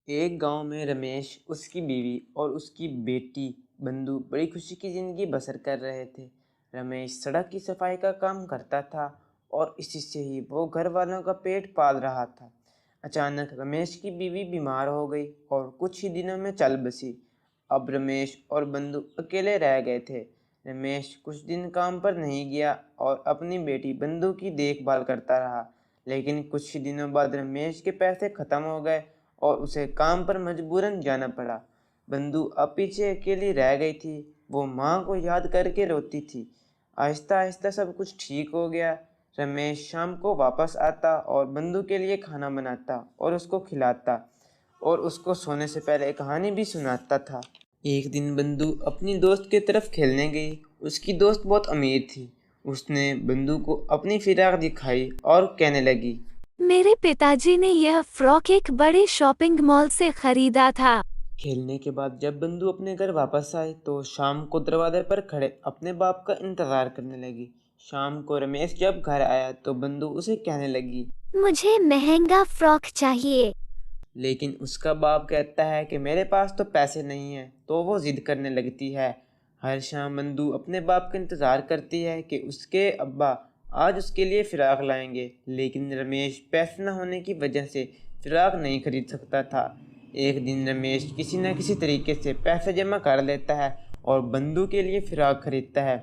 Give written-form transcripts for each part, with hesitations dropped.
एक गांव में रमेश, उसकी बीवी और उसकी बेटी बंधु बड़ी खुशी की जिंदगी बसर कर रहे थे। रमेश सड़क की सफाई का काम करता था और इसी से ही वो घर वालों का पेट पाल रहा था। अचानक रमेश की बीवी बीमार हो गई और कुछ ही दिनों में चल बसी। अब रमेश और बंधु अकेले रह गए थे। रमेश कुछ दिन काम पर नहीं गया और अपनी बेटी बंधु की देखभाल करता रहा। लेकिन कुछ ही दिनों बाद रमेश के पैसे खत्म हो गए और उसे काम पर मजबूरन जाना पड़ा। बंधु अब पीछे अकेली रह गई थी। वो माँ को याद करके रोती थी। आहिस्ता आहिस्ता सब कुछ ठीक हो गया। रमेश शाम को वापस आता और बंधु के लिए खाना बनाता और उसको खिलाता और उसको सोने से पहले कहानी भी सुनाता था। एक दिन बंधु अपनी दोस्त की तरफ खेलने गई। उसकी दोस्त बहुत अमीर थी। उसने बंधु को अपनी फिराक दिखाई और कहने लगी, मेरे पिताजी ने यह फ्रॉक एक बड़े शॉपिंग मॉल से खरीदा था। खेलने के बाद जब बंधु अपने घर वापस आए तो शाम को दरवाजे पर खड़े अपने बाप का इंतजार करने लगी। शाम को रमेश जब घर आया तो बंधु उसे कहने लगी, मुझे महंगा फ्रॉक चाहिए। लेकिन उसका बाप कहता है कि मेरे पास तो पैसे नहीं हैं। तो वो जिद करने लगती है। हर शाम बंधु अपने बाप का इंतज़ार करती है कि उसके अब्बा आज उसके लिए फ़िराक लाएंगे, लेकिन रमेश पैसे न होने की वजह से फ़िराक नहीं खरीद सकता था। एक दिन रमेश किसी न किसी तरीके से पैसे जमा कर लेता है और बंधु के लिए फ़िराक खरीदता है।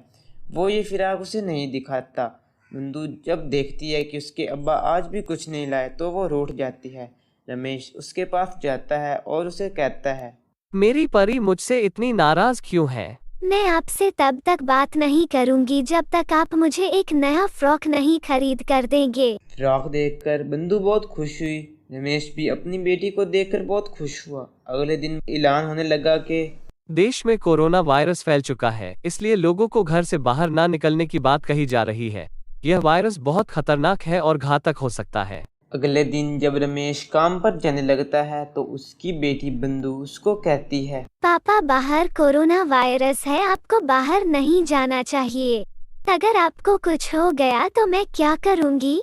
वो ये फ़िराक उसे नहीं दिखाता। बंधु जब देखती है कि उसके अब्बा आज भी कुछ नहीं लाए तो वो रूठ जाती है। रमेश उसके पास जाता है और उसे कहता है, मेरी परी मुझसे इतनी नाराज क्यों है? मैं आपसे तब तक बात नहीं करूंगी जब तक आप मुझे एक नया फ्रॉक नहीं खरीद कर देंगे। फ्रॉक देखकर बंधु बहुत खुश हुई। रमेश भी अपनी बेटी को देखकर बहुत खुश हुआ। अगले दिन ऐलान होने लगा कि देश में कोरोना वायरस फैल चुका है, इसलिए लोगों को घर से बाहर ना निकलने की बात कही जा रही है। यह वायरस बहुत खतरनाक है और घातक हो सकता है। अगले दिन जब रमेश काम पर जाने लगता है तो उसकी बेटी बंधु उसको कहती है, पापा, बाहर कोरोना वायरस है, आपको बाहर नहीं जाना चाहिए। अगर आपको कुछ हो गया तो मैं क्या करूंगी?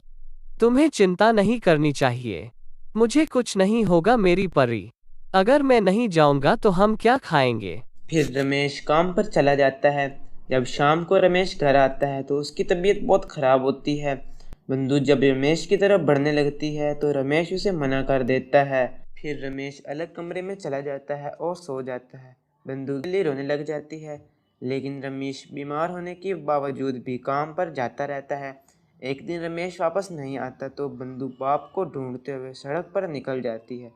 तुम्हें चिंता नहीं करनी चाहिए। मुझे कुछ नहीं होगा मेरी परी। अगर मैं नहीं जाऊंगा तो हम क्या खाएंगे? फिर रमेश काम पर चला जाता है। जब शाम को रमेश घर आता है तो उसकी तबीयत बहुत ख़राब होती है। बंधु जब रमेश की तरफ बढ़ने लगती है तो रमेश उसे मना कर देता है। फिर रमेश अलग कमरे में चला जाता है और सो जाता है। बंधु के लिए रोने लग जाती है, लेकिन रमेश बीमार होने के बावजूद भी काम पर जाता रहता है। एक दिन रमेश वापस नहीं आता तो बंधु बाप को ढूंढते हुए सड़क पर निकल जाती है।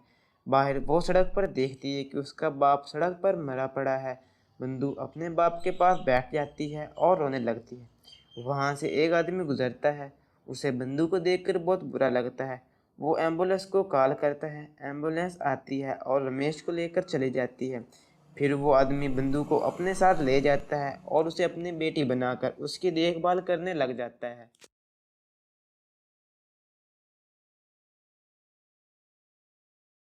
बाहर वो सड़क पर देखती है कि उसका बाप सड़क पर मरा पड़ा है। बंधु अपने बाप के पास बैठ जाती है और रोने लगती है। वहाँ से एक आदमी गुजरता है। उसे बंधु को देखकर बहुत बुरा लगता है। वो एम्बुलेंस को कॉल करता है। एम्बुलेंस आती है और रमेश को लेकर चली जाती है। फिर वो आदमी बंधु को अपने साथ ले जाता है और उसे अपनी बेटी बनाकर उसकी देखभाल करने लग जाता है।